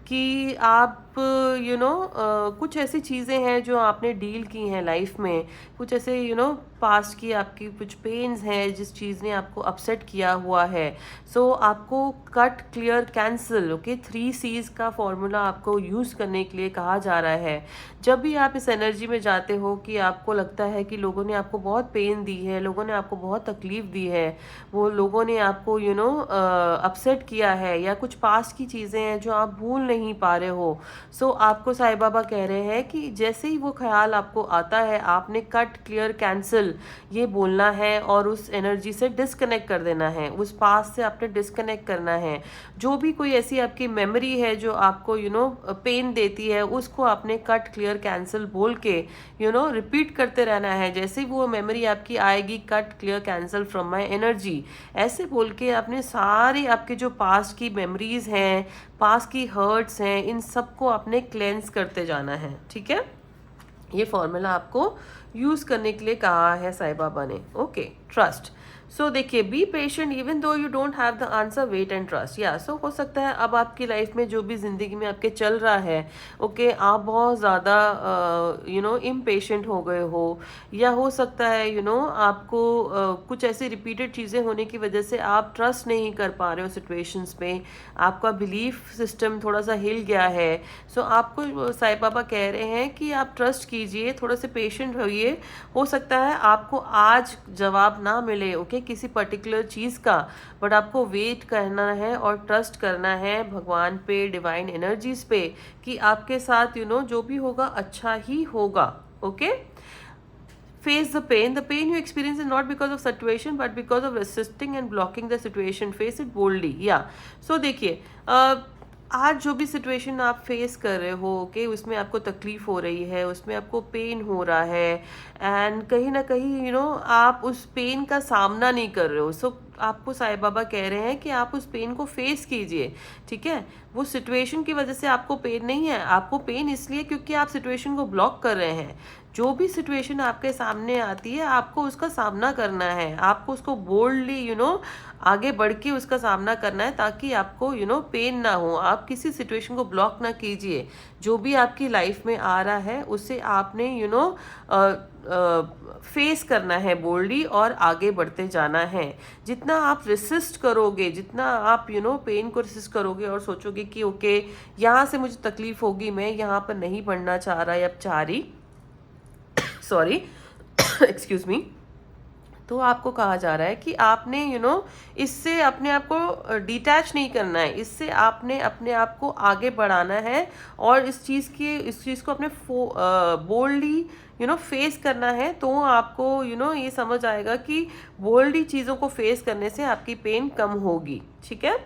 A: कि आप कुछ ऐसी चीज़ें हैं जो आपने डील की हैं लाइफ में, कुछ ऐसे पास्ट की आपकी कुछ पेन्स हैं जिस चीज़ ने आपको अपसेट किया हुआ है। सो आपको cut, clear, cancel, okay, 3 C's का फॉर्मूला आपको यूज़ करने के लिए कहा जा रहा है। जब भी आप इस एनर्जी में जाते हो कि आपको लगता है कि लोगों ने आपको बहुत पेन दी है, लोगों ने आपको बहुत तकलीफ दी है, वो लोगों ने आपको अपसेट किया है, या कुछ पास्ट की चीज़ें हैं जो आप भूल नहीं पा रहे हो, सो आपको साईं बाबा कह रहे हैं कि जैसे ही वो ख्याल आपको आता है, आपने कट, क्लियर, कैंसिल ये बोलना है और उस एनर्जी से डिस्कनेक्ट कर देना है, उस पास से आपने डिस्कनेक्ट करना है। जो भी कोई ऐसी आपकी मेमोरी है जो आपको पेन देती है, उसको आपने कट, क्लियर, कैंसिल बोल के रिपीट करते रहना है। जैसे ही वो मेमोरी आपकी आएगी, cut, clear, cancel from my energy, ऐसे बोल के आपने सारे आपके जो पास्ट की मेमोरीज हैं, पास्ट की हर्ट्स हैं, इन सबको आपने क्लेंस करते जाना है। ठीक है, ये फॉर्मूला आपको यूज करने के लिए कहा है साईं बाबा ने। Okay, trust. सो देखिए, be patient even though you don't have the answer, wait and trust. Ya so हो सकता है अब आपकी लाइफ में जो भी जिंदगी में आपके चल रहा है, ओके, आप बहुत ज़्यादा इम्पेशेंट हो गए हो, या हो सकता है आपको कुछ ऐसी रिपीटेड चीज़ें होने की वजह से आप ट्रस्ट नहीं कर पा रहे हो सिचुएशंस पे, आपका बिलीफ सिस्टम थोड़ा सा हिल गया है। सो आपको साईं बाबा कह रहे हैं कि आप ट्रस्ट कीजिए, थोड़ा से पेशेंट होइए। हो सकता है आपको आज जवाब ना मिले, ओके, किसी पर्टिकुलर चीज़ का, बट आपको वेट करना है और ट्रस्ट करना है भगवान पे, डिवाइन एनर्जीज पे, कि आपके साथ जो भी होगा अच्छा ही होगा। Okay, face the pain you experience is not because of situation but because of resisting and blocking the situation. Face it boldly. Yeah, so देखिए, आज जो भी सिचुएशन आप फेस कर रहे हो, ओके, उसमें आपको तकलीफ हो रही है, उसमें आपको पेन हो रहा है, एंड कहीं ना कहीं आप उस पेन का सामना नहीं कर रहे हो। सो आपको साईं बाबा कह रहे हैं कि आप उस पेन को फेस कीजिए। ठीक है, वो सिचुएशन की वजह से आपको पेन नहीं है, आपको पेन इसलिए क्योंकि आप सिचुएशन को ब्लॉक कर रहे हैं। जो भी सिचुएशन आपके सामने आती है, आपको उसका सामना करना है, आपको उसको बोल्डली आगे बढ़ के उसका सामना करना है, ताकि आपको पेन ना हो। आप किसी सिचुएशन को ब्लॉक ना कीजिए। जो भी आपकी लाइफ में आ रहा है उसे आपने फेस करना है बोल्डली, और आगे बढ़ते जाना है। जितना आप रेसिस्ट करोगे, जितना आप पेन को रेसिस्ट करोगे और सोचोगे कि ओके, यहाँ से मुझे तकलीफ होगी, मैं यहाँ पर नहीं बढ़ना चाह रहा या चाह रही, सॉरी, एक्सक्यूज मी, तो आपको कहा जा रहा है कि आपने इससे अपने आप को डिटैच नहीं करना है, इससे आपने अपने आप को आगे बढ़ाना है, और इस चीज़ को अपने बोल्डली फेस करना है। तो आपको ये समझ आएगा कि बोल्डली चीज़ों को फेस करने से आपकी पेन कम होगी। ठीक है,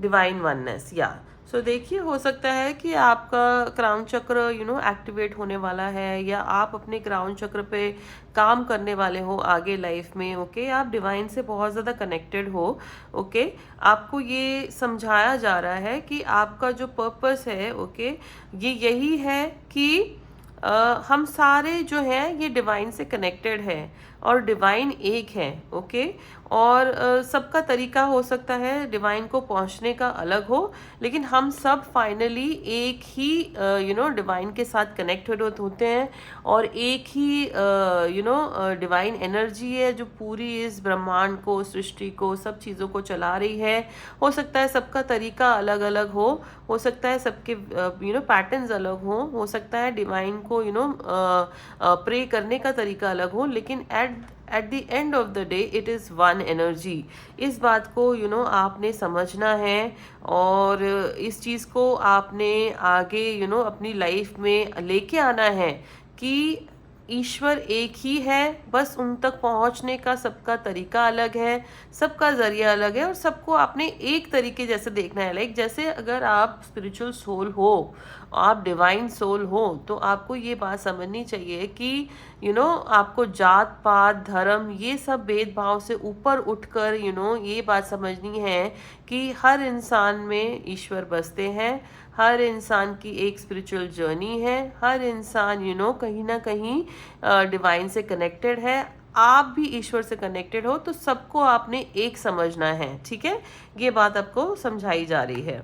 A: डिवाइन वननेस। या सो देखिए, हो सकता है कि आपका क्राउन चक्र एक्टिवेट होने वाला है, या आप अपने क्राउन चक्र पे काम करने वाले हो आगे लाइफ में। ओके, आप डिवाइन से बहुत ज़्यादा कनेक्टेड हो। ओके, आपको ये समझाया जा रहा है कि आपका जो पर्पस है, ओके, ये यही है कि हम सारे जो हैं ये डिवाइन से कनेक्टेड है, और डिवाइन एक है। ओके, और सबका तरीका हो सकता है डिवाइन को पहुंचने का अलग हो, लेकिन हम सब फाइनली एक ही डिवाइन के साथ कनेक्टेड होते हैं, और एक ही डिवाइन एनर्जी है जो पूरी इस ब्रह्मांड को, सृष्टि को, सब चीज़ों को चला रही है। हो सकता है सबका तरीका अलग अलग हो सकता है सबके पैटर्न्स अलग हो सकता है डिवाइन को प्रे करने का तरीका अलग हो, लेकिन at the end of the day it is one energy. इस बात को आपने समझना है, और इस चीज़ को आपने आगे अपनी लाइफ में लेके आना है कि ईश्वर एक ही है, बस उन तक पहुंचने का सबका तरीका अलग है, सबका जरिया अलग है, और सबको आपने एक तरीके जैसे देखना है। लाइक जैसे अगर आप स्पिरिचुअल सोल हो, आप डिवाइन सोल हो, तो आपको ये बात समझनी चाहिए कि आपको जात पात धर्म ये सब भेदभाव से ऊपर उठकर ये बात समझनी है कि हर इंसान में ईश्वर बसते हैं, हर इंसान की एक स्पिरिचुअल जर्नी है, हर इंसान कहीं ना कहीं डिवाइन से कनेक्टेड है। आप भी ईश्वर से कनेक्टेड हो, तो सबको आपने एक समझना है। ठीक है, ये बात आपको समझाई जा रही है।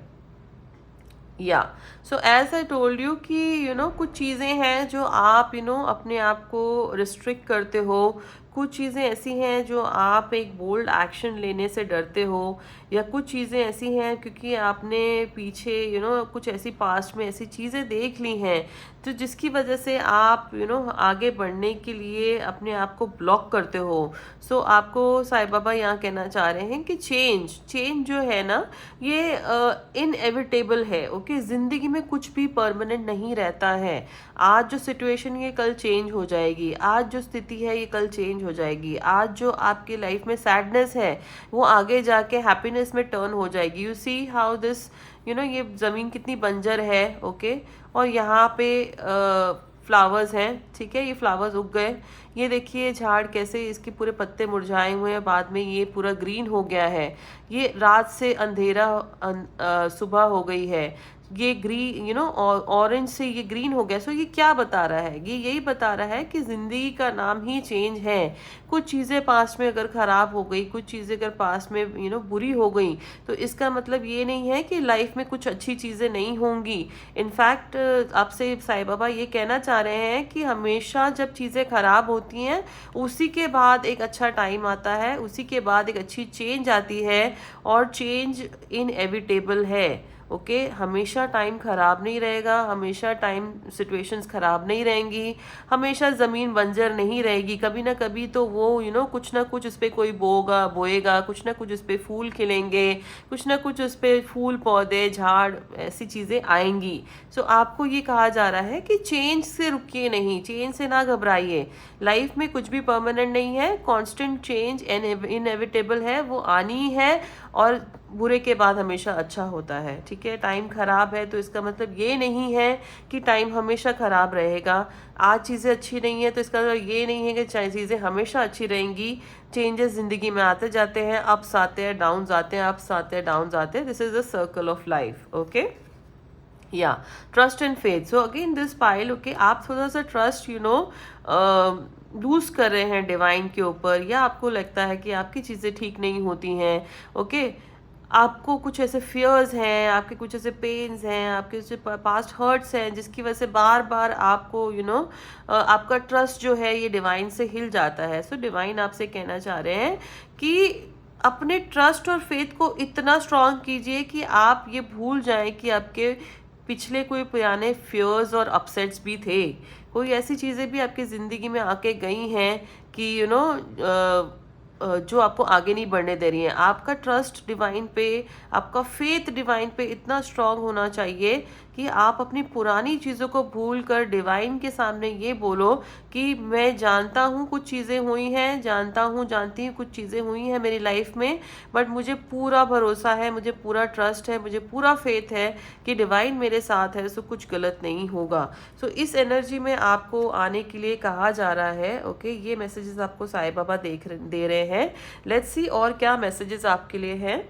A: या so as I told you कि कुछ चीज़ें हैं जो आप अपने आप को रिस्ट्रिक्ट करते हो, कुछ चीज़ें ऐसी हैं जो आप एक बोल्ड एक्शन लेने से डरते हो, या कुछ चीज़ें ऐसी हैं क्योंकि आपने पीछे कुछ ऐसी पास्ट में ऐसी चीज़ें देख ली हैं, तो जिसकी वजह से आप आगे बढ़ने के लिए अपने आप को ब्लॉक करते हो। सो आपको साईं बाबा यहाँ कहना चाह रहे हैं कि चेंज चेंज जो है ना, ये इनएविटेबल है। ओके, ज़िंदगी में कुछ भी परमानेंट नहीं रहता है। आज जो सिचुएशन ये कल चेंज हो जाएगी, आज जो स्थिति है ये कल चेंज हो जाएगी, आज जो आपकी लाइफ में सैडनेस है वो आगे जाके हैप्पीनेस में टर्न हो जाएगी। यू सी हाउ दिस ये ज़मीन कितनी बंजर है। ओके, और यहाँ पे फ्लावर्स हैं, ठीक है, ये फ्लावर्स उग गए। ये देखिए झाड़ कैसे इसके पूरे पत्ते मुरझाए हुए हैं, बाद में ये पूरा ग्रीन हो गया है। ये रात से अंधेरा सुबह हो गई है। ये ग्रीन ऑरेंज से ये ग्रीन हो गया। सो ये क्या बता रहा है? ये यही बता रहा है कि ज़िंदगी का नाम ही चेंज है। कुछ चीज़ें पास्ट में अगर ख़राब हो गई, कुछ चीज़ें अगर पास्ट में बुरी हो गई, तो इसका मतलब ये नहीं है कि लाइफ में कुछ अच्छी चीज़ें नहीं होंगी। इनफैक्ट आपसे साईं बाबा ये कहना चाह रहे हैं कि हमेशा जब चीज़ें ख़राब होती हैं, उसी के बाद एक अच्छा टाइम आता है, उसी के बाद एक अच्छी चेंज आती है, और चेंज इनएविटेबल है। ओके, हमेशा टाइम ख़राब नहीं रहेगा, हमेशा टाइम सिचुएशंस ख़राब नहीं रहेंगी, हमेशा ज़मीन बंजर नहीं रहेगी। कभी ना कभी तो वो कुछ ना कुछ उस पर कोई बोएगा, कुछ ना कुछ उस पर फूल खिलेंगे, कुछ ना कुछ उस पर फूल पौधे झाड़ ऐसी चीज़ें आएंगी। सो आपको ये कहा जा रहा है कि चेंज से रुकिए नहीं, चेंज से ना घबराइए। लाइफ में कुछ भी परमानेंट नहीं है, कांस्टेंट चेंज इनएविटेबल है, वो आनी है, और बुरे के बाद हमेशा अच्छा होता है। ठीक है, टाइम ख़राब है तो इसका मतलब ये नहीं है कि टाइम हमेशा ख़राब रहेगा। आज चीज़ें अच्छी नहीं है तो इसका मतलब ये नहीं है कि चीज़ें हमेशा अच्छी रहेंगी। चेंजेस ज़िंदगी में आते जाते हैं, अप्स आते हैं, डाउन्स आते हैं, अप्स आते हैं, डाउन्स आते हैं। This is the circle of life. Okay, ya trust and faith. So again this pile, okay, आप थोड़ा सा ट्रस्ट लूज कर रहे हैं डिवाइन के ऊपर, या आपको लगता है कि आपकी चीज़ें ठीक नहीं होती हैं। ओके, आपको कुछ ऐसे फियर्स हैं, आपके कुछ ऐसे पेन्स हैं, आपके ऐसे पास्ट हर्ट्स हैं, जिसकी वजह से बार बार आपको आपका ट्रस्ट जो है ये डिवाइन से हिल जाता है। सो डिवाइन आपसे कहना चाह रहे हैं कि अपने ट्रस्ट और फेथ को इतना स्ट्रांग कीजिए कि आप ये भूल जाएं कि आपके पिछले कोई पुराने फियर्स और अपसेट्स भी थे। कोई ऐसी चीज़ें भी आपकी ज़िंदगी में आके गई हैं कि जो आपको आगे नहीं बढ़ने दे रही हैं। आपका ट्रस्ट डिवाइन पे, आपका फेथ डिवाइन पे इतना स्ट्रांग होना चाहिए कि आप अपनी पुरानी चीज़ों को भूल कर डिवाइन के सामने ये बोलो कि मैं जानता हूँ कुछ चीज़ें हुई हैं, जानती हूँ कुछ चीज़ें हुई हैं मेरी लाइफ में, बट मुझे पूरा भरोसा है, मुझे पूरा ट्रस्ट है, मुझे पूरा फेथ है कि डिवाइन मेरे साथ है, सो कुछ गलत नहीं होगा। सो इस एनर्जी में आपको आने के लिए कहा जा रहा है। ओके, ये मैसेजेस आपको साईं बाबा दे रहे हैं। लेट्स सी और क्या मैसेजेस आपके लिए हैं।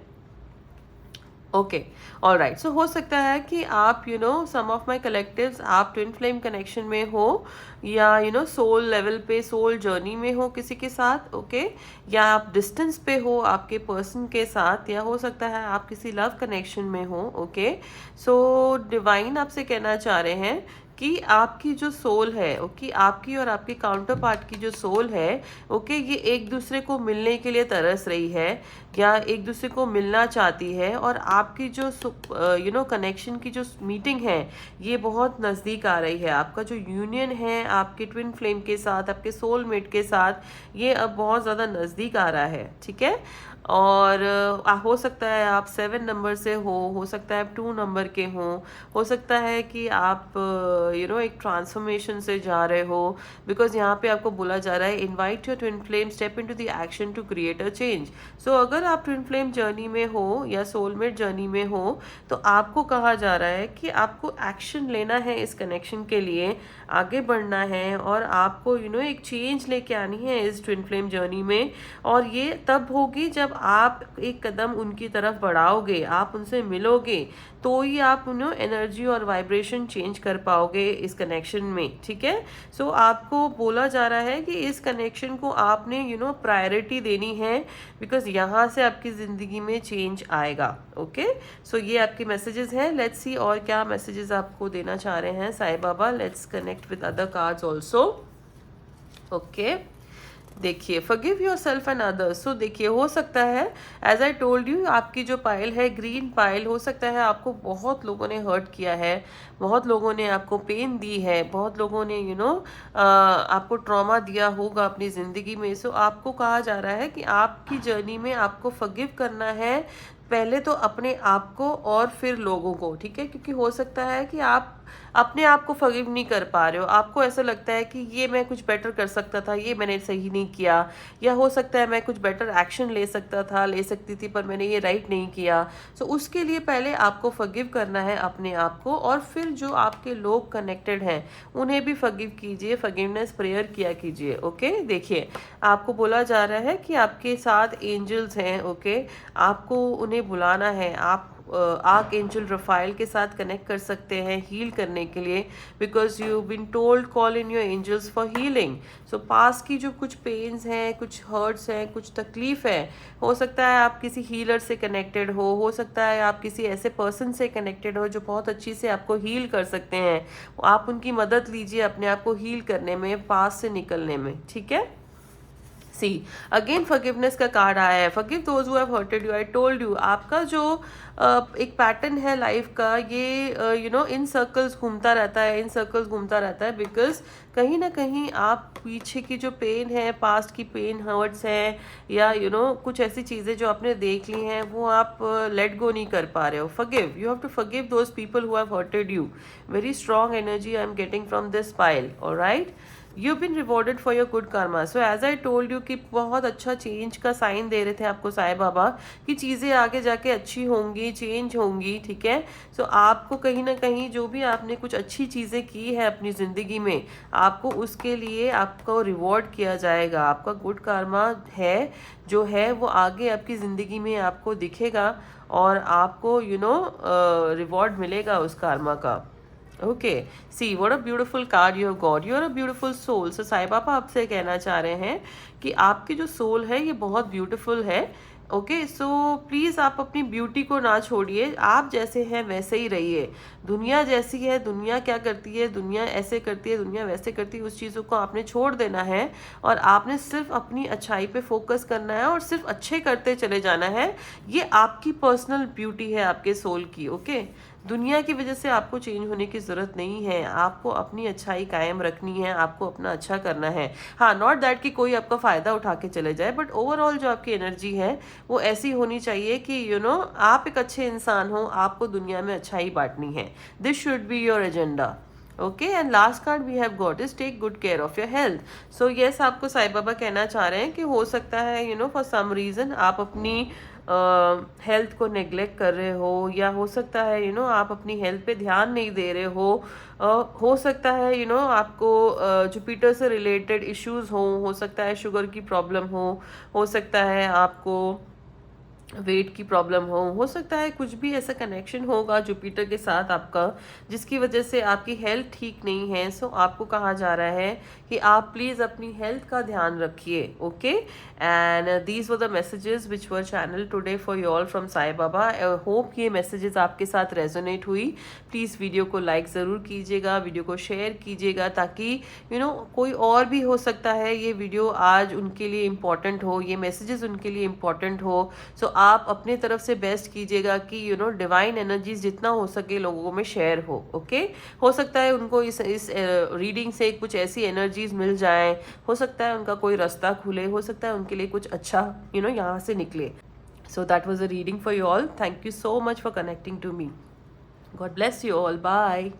A: Okay, all right. सो हो सकता है कि आप सम ऑफ माई कलेक्टिव्स आप ट्विन फ्लेम कनेक्शन में हो, या सोल लेवल पे सोल जर्नी में हो किसी के साथ। ओके, या आप डिस्टेंस पे हो आपके पर्सन के साथ, या हो सकता है आप किसी लव कनेक्शन में हो। ओके, सो डिवाइन आपसे कहना चाह रहे हैं कि आपकी जो सोल है, ओके, आपकी और आपके काउंटर पार्ट की जो सोल है, ओके, ये एक दूसरे को मिलने के लिए तरस रही है, या एक दूसरे को मिलना चाहती है, और आपकी जो कनेक्शन की जो मीटिंग है ये बहुत नज़दीक आ रही है। आपका जो यूनियन है आपके ट्विन फ्लेम के साथ, आपके सोलमेट के साथ, ये अब बहुत ज़्यादा नज़दीक आ रहा है। ठीक है, और हो सकता है आप 7 नंबर से हो सकता है आप 2 नंबर के हो सकता है कि आप एक ट्रांसफॉर्मेशन से जा रहे हो, बिकॉज यहाँ पे आपको बोला जा रहा है invite your twin flame, step into the action to create a change. So अगर आप ट्विन फ्लेम जर्नी में हो या सोलमेट जर्नी में हो, तो आपको कहा जा रहा है कि आपको एक्शन लेना है इस कनेक्शन के लिए, आगे बढ़ना है, और आपको एक चेंज लेके आनी है इस ट्विन फ्लेम जर्नी में। और ये तब होगी जब आप एक कदम उनकी तरफ बढ़ाओगे, आप उनसे मिलोगे, तो ही आप एनर्जी और वाइब्रेशन चेंज कर पाओगे इस कनेक्शन में। ठीक है, सो आपको बोला जा रहा है कि इस कनेक्शन को आपने प्रायोरिटी देनी है, बिकॉज यहाँ से आपकी ज़िंदगी में चेंज आएगा। ओके, सो ये आपके मैसेजेस हैं। लेट्स सी और क्या मैसेजेस आपको देना चाह रहे हैं Sai Baba. Let's connect with other cards also. Okay, देखिए forgive yourself and others. So देखिए हो सकता है, एज आई टोल्ड यू, आपकी जो पाइल है ग्रीन पाइल, हो सकता है आपको बहुत लोगों ने हर्ट किया है, बहुत लोगों ने आपको पेन दी है, बहुत लोगों ने आपको ट्रॉमा दिया होगा अपनी ज़िंदगी में। सो आपको कहा जा रहा है कि आपकी जर्नी में आपको फॉरगिव करना है, पहले तो अपने आप को और फिर लोगों को, ठीक है? क्योंकि हो सकता है कि आप अपने आप को फॉरगिव नहीं कर पा रहे हो, आपको ऐसा लगता है कि ये मैं कुछ बेटर कर सकता था, ये मैंने सही नहीं किया, या हो सकता है मैं कुछ बेटर एक्शन ले सकता था, ले सकती थी, पर मैंने ये राइट नहीं किया। सो उसके लिए पहले आपको फॉरगिव करना है अपने आप को, और फिर जो आपके लोग कनेक्टेड हैं उन्हें भी फॉरगिव कीजिए, फॉरगिवनेस प्रेयर किया कीजिए। ओके, देखिए आपको बोला जा रहा है कि आपके साथ एंजल्स हैं। ओके, आपको उन्हें बुलाना है, आप आर्क एंजल रफाइल के साथ कनेक्ट कर सकते हैं हील करने के लिए, because you been told call in your angels for healing. So पास की जो कुछ पेन्स हैं, कुछ हर्ट्स हैं, कुछ तकलीफ है, हो सकता है आप किसी हीलर से कनेक्टेड हो सकता है आप किसी ऐसे पर्सन से कनेक्टेड हो जो बहुत अच्छी से आपको हील कर सकते हैं। आप उनकी मदद लीजिए अपने आप को हील करने में, पास से निकलने में, ठीक है? सी अगेन फॉरगिवनेस का कार्ड आया है, forgive those who have hurted you. I told you, आपका जो एक पैटर्न है लाइफ का, ये इन सर्कल्स घूमता रहता है, इन सर्कल्स घूमता रहता है, बिकॉज कहीं ना कहीं आप पीछे की जो पेन है, पास्ट की पेन हर्ट्स हैं, या कुछ ऐसी चीज़ें जो आपने देख ली हैं, वो आप लेट गो नहीं कर पा रहे हो। Forgive, you have to forgive those people who have hurted you. Very strong energy I am getting from this pile, alright. You been rewarded for your good karma. So as I told you कि बहुत अच्छा change का sign दे रहे थे आपको साईं बाबा, कि चीज़ें आगे जाके अच्छी होंगी, चेंज होंगी, ठीक है? सो आपको कहीं ना कहीं जो भी आपने कुछ अच्छी चीज़ें की है अपनी ज़िंदगी में, आपको उसके लिए आपको रिवॉर्ड किया जाएगा। आपका गुड कर्मा है जो है वो आगे आपकी ज़िंदगी में आपको दिखेगा, और आपको रिवॉर्ड मिलेगा उस कर्मा का। Okay, see what a beautiful card you have got, you are a beautiful soul. So Sai Baba आपसे कहना चाह रहे हैं कि आपकी जो सोल है ये बहुत ब्यूटीफुल है। ओके, सो प्लीज़ आप अपनी ब्यूटी को ना छोड़िए, आप जैसे हैं वैसे ही रहिए। दुनिया जैसी है, दुनिया क्या करती है, दुनिया ऐसे करती है, दुनिया वैसे करती है, उस चीज़ों को आपने छोड़ देना है, और आपने सिर्फ अपनी अच्छाई पे फोकस करना है और सिर्फ अच्छे करते चले जाना है। ये आपकी पर्सनल ब्यूटी है आपके सोल की। ओके, दुनिया की वजह से आपको चेंज होने की ज़रूरत नहीं है, आपको अपनी अच्छाई कायम रखनी है, आपको अपना अच्छा करना है। हाँ, नॉट दैट कि कोई आपका फ़ायदा उठा के चले जाए, बट ओवरऑल जो आपकी एनर्जी है वो ऐसी होनी चाहिए कि आप एक अच्छे इंसान हो, आपको दुनिया में अच्छाई बांटनी है। This should be your agenda. Okay, and last card we have got is take good care of your health. So yes, आपको साईं बाबा कहना चाह रहे हैं कि हो सकता है फॉर सम रीज़न आप अपनी हेल्थ को नेग्लेक्ट कर रहे हो, या हो सकता है आप अपनी हेल्थ पे ध्यान नहीं दे रहे हो सकता है आपको जुपिटर से रिलेटेड इश्यूज हो सकता है शुगर की प्रॉब्लम हो सकता है आपको वेट की प्रॉब्लम हो सकता है कुछ भी ऐसा कनेक्शन होगा जुपिटर के साथ आपका, जिसकी वजह से आपकी हेल्थ ठीक नहीं है। सो आपको कहा जा रहा है कि आप प्लीज़ अपनी हेल्थ का ध्यान रखिए। Okay, and these were the messages which were channel today for you all from Sai Baba. I hope ये मैसेजेस आपके साथ रेजोनेट हुई। प्लीज़ वीडियो को लाइक ज़रूर कीजिएगा, वीडियो को शेयर कीजिएगा, ताकि कोई और भी हो सकता है ये वीडियो आज उनके लिए इम्पॉर्टेंट हो, ये मैसेजेस उनके लिए इम्पॉर्टेंट हो। सो आप अपने तरफ से बेस्ट कीजिएगा कि डिवाइन एनर्जीज जितना हो सके लोगों में शेयर हो। ओके, हो सकता है उनको इस रीडिंग से कुछ ऐसी एनर्जीज मिल जाए, हो सकता है उनका कोई रास्ता खुले, हो सकता है उनके लिए कुछ अच्छा यहाँ से निकले। So that was a reading for you all. Thank you so much for connecting to me. God bless you all. Bye.